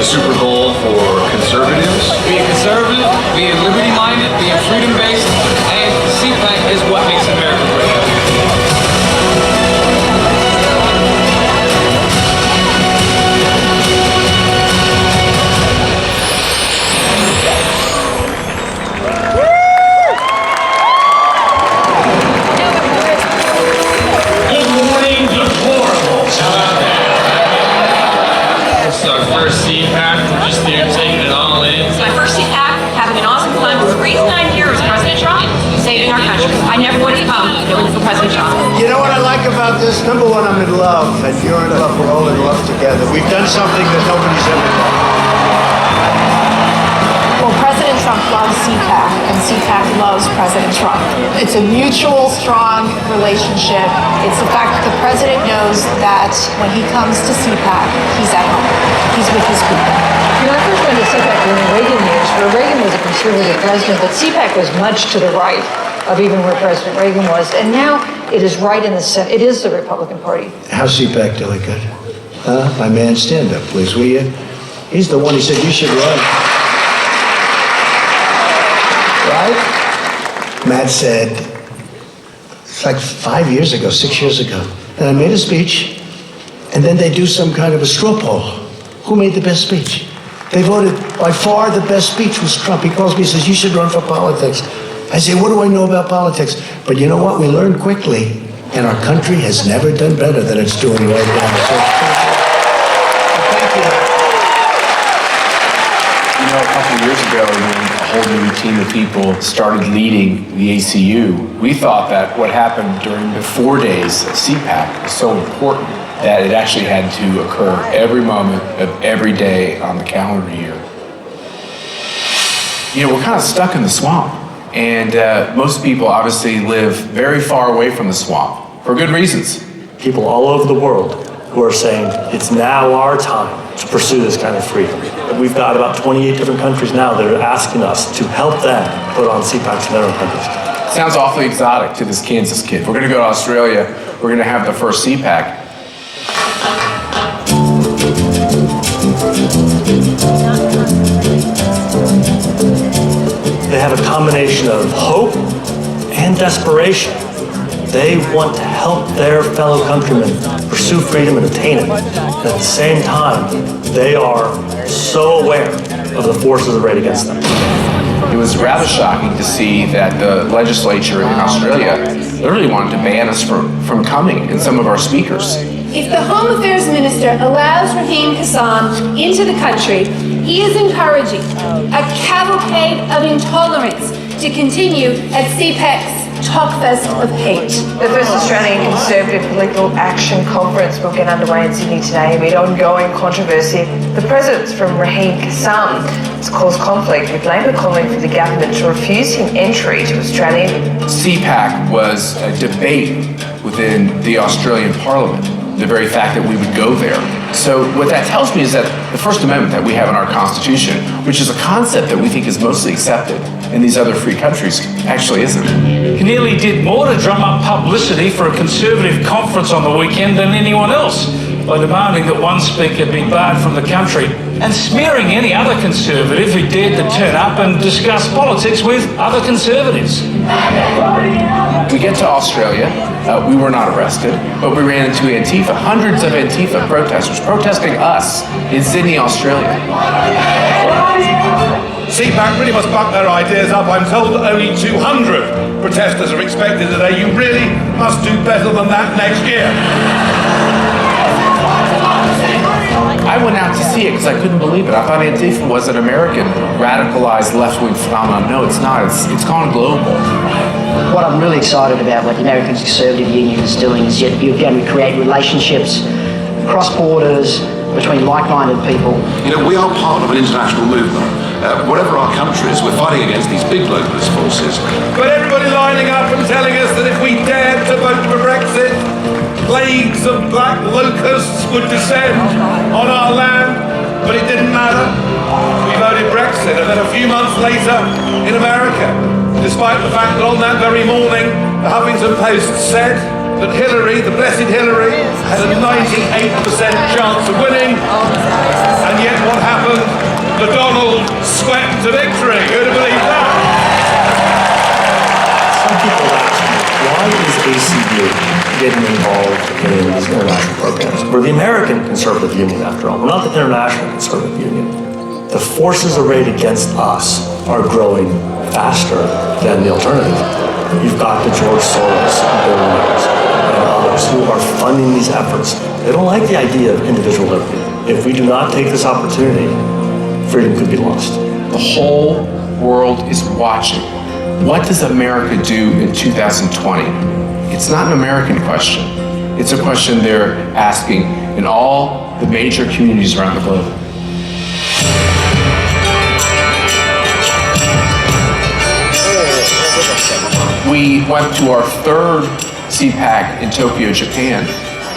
Super goal for conservatives. Being conservative, being liberty-minded, being freedom-based, and CPAC is what makes America great. Good morning, deplorables. How about that? It's our first CPAC. We're just there taking it all in. It's my first CPAC, having an awesome time. The reason I'm here is President Trump saving our country. I never would have come if it wasn't for President Trump. You know what I like about this? Number one, I'm in love, and you're in love. We're all in love together. We've done something that nobody's ever done. Well, President Trump loves CPAC, and CPAC loves President Trump. It's a mutual, strong relationship. It's the fact that the president knows that when he comes to CPAC, he's at home. He's with his people. When I first went to CPAC during the Reagan years, where Reagan was a conservative president, but CPAC was much to the right of even where President Reagan was. And now it is right in the center. It is the Republican Party. How's CPAC doing? Good? My man, stand up, please, will you? He's the one who said you should run. Right? Matt said, it's like 5 years ago, 6 years ago, and I made a speech, and then they do some kind of a straw poll. Who made the best speech? They voted, by far the best speech was Trump. He calls me and says, you should run for politics. I say, what do I know about politics? But you know what? We learned quickly, and our country has never done better than it's doing right now. So, thank you. You know, a couple of years ago, when a whole new team of people started leading the ACU, we thought that what happened during the 4 days of CPAC was so important that it actually had to occur every moment of every day on the calendar year. You know, we're kind of stuck in the swamp, and most people obviously live very far away from the swamp for good reasons. People all over the world who are saying it's now our time to pursue this kind of freedom. We've got about 28 different countries now that are asking us to help them put on CPACs in their own countries. Sounds awfully exotic to this Kansas kid. We're going to go to Australia. We're going to have the first CPAC. They have a combination of hope and desperation. They want to help their fellow countrymen pursue freedom and attain it. And at the same time, they are so aware of the forces arrayed against them. It was rather shocking to see that the legislature in Australia literally wanted to ban us from coming, and some of our speakers. If the Home Affairs Minister allows Raheem Kassam into the country, he is encouraging a cavalcade of intolerance to continue at CPAC's Talkfest of Hate. The first Australian Conservative Political Action Conference will get underway in Sydney today amid ongoing controversy. The president's from Raheem Kassam has caused conflict with Labor calling for the government to refuse him entry to Australia. CPAC was a debate within the Australian Parliament, the very fact that we would go there. So what that tells me is that the First Amendment that we have in our Constitution, which is a concept that we think is mostly accepted in these other free countries, actually isn't. He nearly did more to drum up publicity for a Conservative conference on the weekend than anyone else, by demanding that one speaker be barred from the country and smearing any other Conservative who dared to turn up and discuss politics with other Conservatives. We get to Australia, we were not arrested, but we ran into Antifa, hundreds of Antifa protesters protesting us in Sydney, Australia. CPAC really must buck their ideas up. I'm told that only 200 protesters are expected today. You really must do better than that next year. I went out to see it because I couldn't believe it. I thought Antifa was an American radicalized left-wing phenomenon. No, it's not. It's gone global. What I'm really excited about, what the American Conservative Union is doing, is you're going to create relationships across borders between like-minded people. You know, we are part of an international movement. Whatever our countries, we're fighting against these big globalist forces. But everybody lining up and telling us that if we dared to vote for Brexit, plagues of black locusts would descend on our land, but it didn't matter. We voted Brexit, and then a few months later in America, despite the fact that on that very morning, the Huffington Post said that Hillary, the blessed Hillary, had a 98% chance of winning, and yet what happened? The Donald swept to victory. Who'd have believed that? Some people ask me, why is ACU getting involved in these international programs? We're the American Conservative Union, after all. We're not the International Conservative Union. The forces arrayed against us are growing faster than the alternative. You've got the George Soros billionaires and others who are funding these efforts. They don't like the idea of individual liberty. If we do not take this opportunity, freedom could be lost. The whole world is watching. What does America do in 2020? It's not an American question. It's a question they're asking in all the major communities around the globe. We went to our third CPAC in Tokyo, Japan.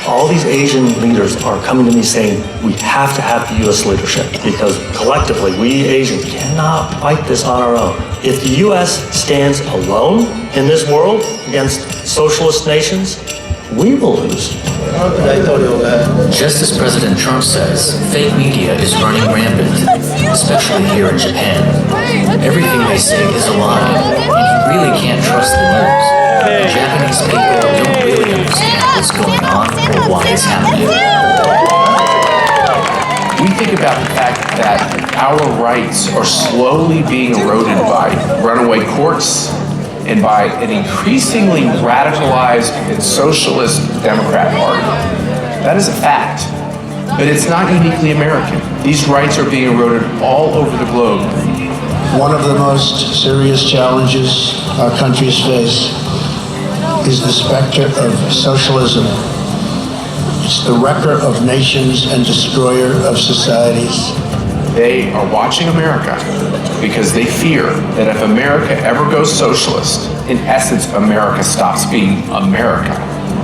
All these Asian leaders are coming to me saying, we have to have the U.S. leadership because collectively, we Asians cannot fight this on our own. If the U.S. stands alone in this world against socialist nations, we will lose. Just as President Trump says, fake media is running rampant, especially here in Japan. Everything they say is a lie, and you really can't trust the news. Japanese people don't really understand what's going on or why it's happening. We think about the fact that our rights are slowly being eroded by runaway courts and by an increasingly radicalized and socialist Democrat Party. That is a fact, but it's not uniquely American. These rights are being eroded all over the globe. One of the most serious challenges our countries face is the specter of socialism. It's the wrecker of nations and destroyer of societies. They are watching America because they fear that if America ever goes socialist, in essence, America stops being America.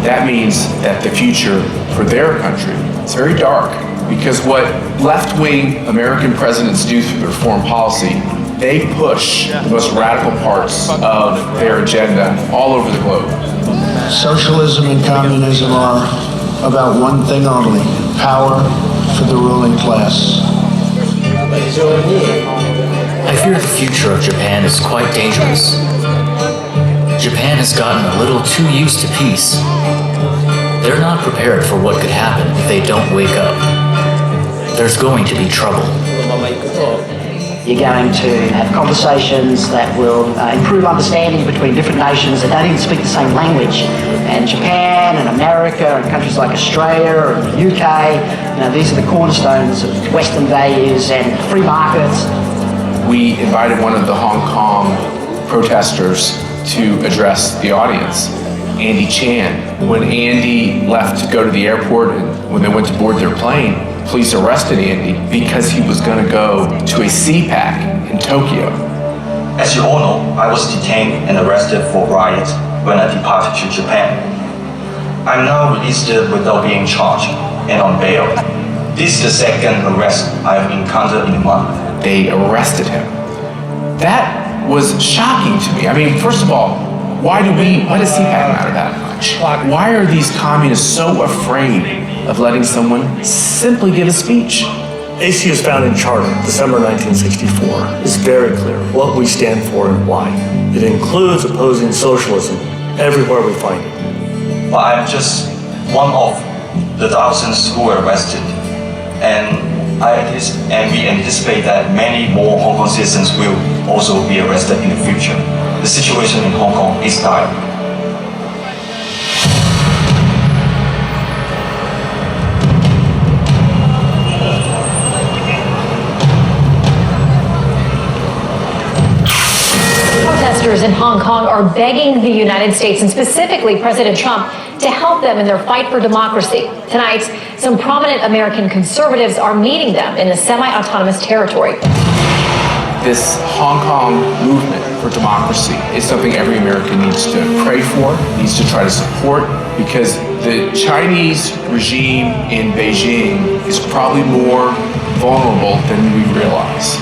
That means that the future for their country is very dark because what left-wing American presidents do through their foreign policy, they push the most radical parts of their agenda all over the globe. Socialism and communism are about one thing only, power for the ruling class. I fear the future of Japan is quite dangerous. Japan has gotten a little too used to peace. They're not prepared for what could happen if they don't wake up. There's going to be trouble. You're going to have conversations that will improve understanding between different nations that don't even speak the same language. And Japan and America and countries like Australia and the UK, these are the cornerstones of Western values and free markets. We invited one of the Hong Kong protesters to address the audience, Andy Chan. When Andy left to go to the airport and when they went to board their plane, police arrested Andy because he was going to go to a CPAC in Tokyo. As you all know, I was detained and arrested for riot when I departed to Japan. I'm now released without being charged and on bail. This is the second arrest I have encountered in a month. They arrested him. That was shocking to me. I mean, first of all, why does CPAC matter that much? Why are these communists so afraid of letting someone simply give a speech? ACU's founding charter, December 1964, is very clear what we stand for and why. It includes opposing socialism everywhere we find it. But I'm just one of the thousands who were arrested, and we anticipate that many more Hong Kong citizens will also be arrested in the future. The situation in Hong Kong is dire. Protesters in Hong Kong are begging the United States and specifically President Trump to help them in their fight for democracy. Tonight, some prominent American conservatives are meeting them in the semi-autonomous territory. This Hong Kong movement for democracy is something every American needs to pray for, needs to try to support, because the Chinese regime in Beijing is probably more vulnerable than we realize.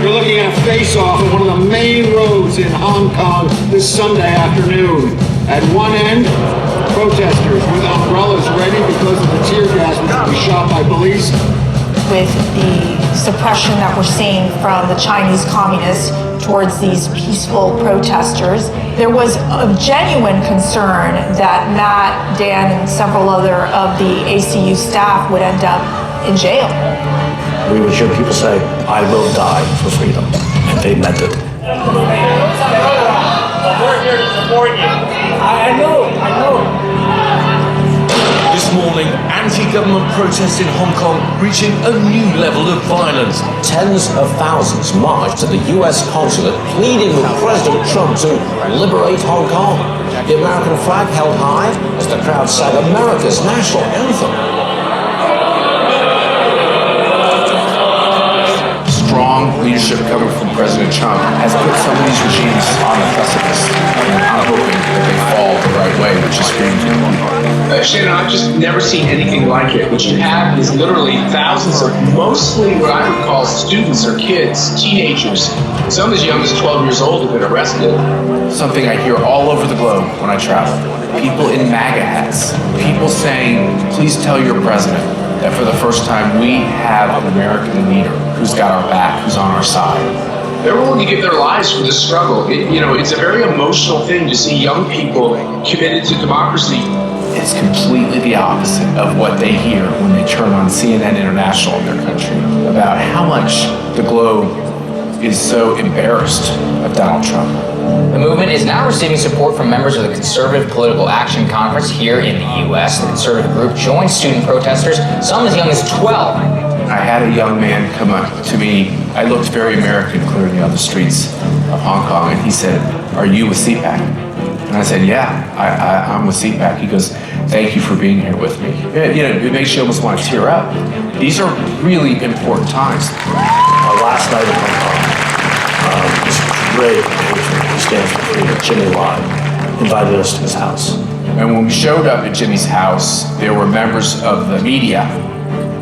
You're looking at a face-off at one of the main roads in Hong Kong this Sunday afternoon. At one end, protesters with umbrellas ready because of the tear gas which will be shot by police. With the suppression that we're seeing from the Chinese communists towards these peaceful protesters, there was a genuine concern that Matt, Dan, and several other of the ACU staff would end up in jail. We would hear people say, "I will die for freedom," and they meant it. We're here to support you. I know. This morning, anti-government protests in Hong Kong reaching a new level of violence. Tens of thousands marched to the US consulate pleading with President Trump to liberate Hong Kong. The American flag held high as the crowd sang America's national anthem. Strong leadership coming from President Trump has put some of these regimes on the precipice. And I'm hoping that they fall the right way, which is freedom to the people. Shannon, I've just never seen anything like it. What you have is literally thousands of mostly what I would call students or kids, teenagers, some as young as 12 years old have been arrested. Something I hear all over the globe when I travel. People in MAGA hats. People saying, please tell your president that for the first time we have an American leader who's got our back, who's on our side. They're willing to give their lives for this struggle. It's a very emotional thing to see young people committed to democracy. It's completely the opposite of what they hear when they turn on CNN International in their country about how much the globe is so embarrassed of Donald Trump. The movement is now receiving support from members of the Conservative Political Action Conference here in the U.S. The conservative group joined student protesters, some as young as 12. I had a young man come up to me. I looked very American clearly on the streets of Hong Kong, and he said, "Are you with CPAC?" And I said, "Yeah, I'm with CPAC." He goes, "Thank you for being here with me." It makes you almost want to tear up. These are really important times. Last night in Hong Kong, this great patron who stands for freedom, Jimmy Lai, invited us to his house. And when we showed up at Jimmy's house, there were members of the media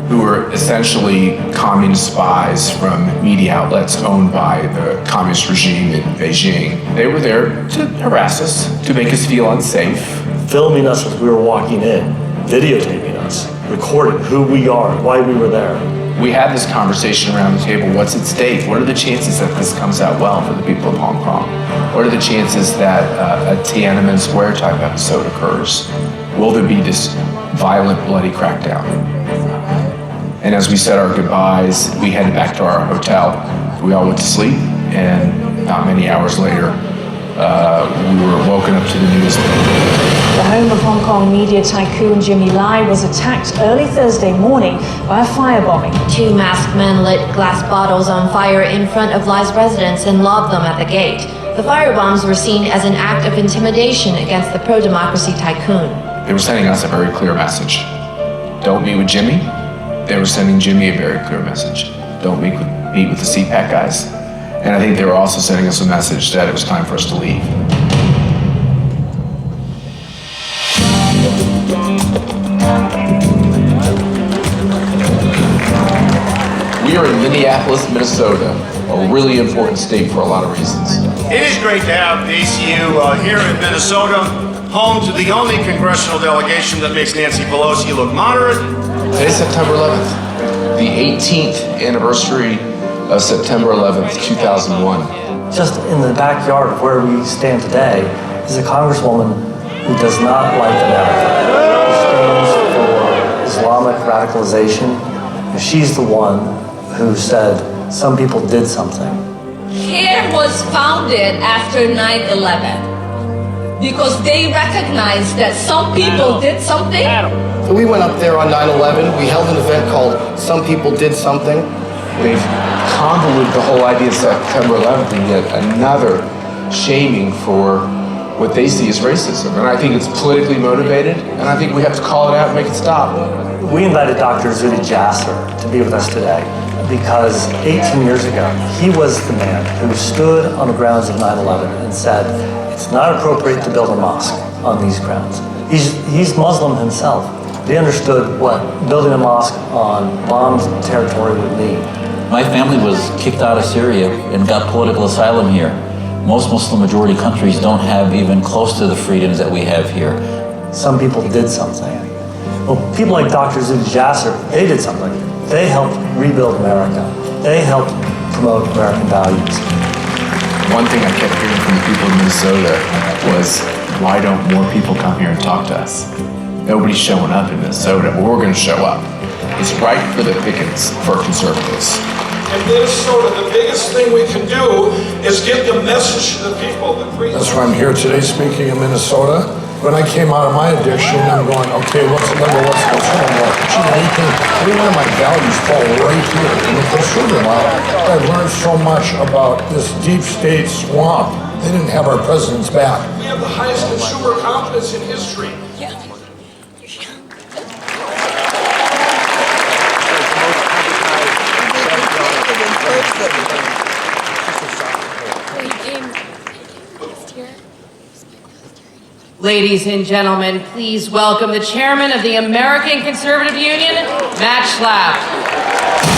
who were essentially communist spies from media outlets owned by the communist regime in Beijing. They were there to harass us, to make us feel unsafe. Filming us as we were walking in, videotaping us, recording who we are, why we were there. We had this conversation around the table. What's at stake? What are the chances that this comes out well for the people of Hong Kong? What are the chances that a Tiananmen Square type episode occurs? Will there be this violent, bloody crackdown? And as we said our goodbyes, we headed back to our hotel. We all went to sleep, and not many hours later, we were woken up to the news. The home of Hong Kong media tycoon Jimmy Lai was attacked early Thursday morning by a firebombing. Two masked men lit glass bottles on fire in front of Lai's residence and lobbed them at the gate. The firebombs were seen as an act of intimidation against the pro-democracy tycoon. They were sending us a very clear message. Don't meet with Jimmy. They were sending Jimmy a very clear message. Don't meet with the CPAC guys. And I think they were also sending us a message that it was time for us to leave. We are in Minneapolis, Minnesota, a really important state for a lot of reasons. It is great to have the ACU here in Minnesota, home to the only congressional delegation that makes Nancy Pelosi look moderate. Today's September 11th, the 18th anniversary of September 11th, 2001. Just in the backyard of where we stand today is a congresswoman who does not like America, who stands for Islamic radicalization. And she's the one who said some people did something. CARE was founded after 9/11 because they recognized that some people did something. So we went up there on 9/11. We held an event called Some People Did Something. They've convoluted the whole idea of September 11th and yet another shaming for what they see as racism. And I think it's politically motivated, and I think we have to call it out and make it stop. We invited Dr. Zuhdi Jasser to be with us today because 18 years ago, he was the man who stood on the grounds of 9/11 and said, it's not appropriate to build a mosque on these grounds. He's Muslim himself. They understood what building a mosque on bombed territory would mean. My family was kicked out of Syria and got political asylum here. Most Muslim majority countries don't have even close to the freedoms that we have here. some people did something. Well, people like Dr. Zuki Jasser, they did something. They helped rebuild America. They helped promote American values. One thing I kept hearing from the people of Minnesota was, why don't more people come here and talk to us? Nobody's showing up in Minnesota, but we're going to show up. It's right for the pickings for conservatives. In Minnesota, the biggest thing we can do is get the message to the people. That's why I'm here today speaking in Minnesota. When I came out of my addiction, I'm going, okay, what's the number, what's the number? Every one of my values fall right here in the conservative line. I've learned so much about this deep state swamp. They didn't have our president's back. We have the highest consumer confidence in history. Ladies and gentlemen, please welcome the chairman of the American Conservative Union, Matt Schlapp.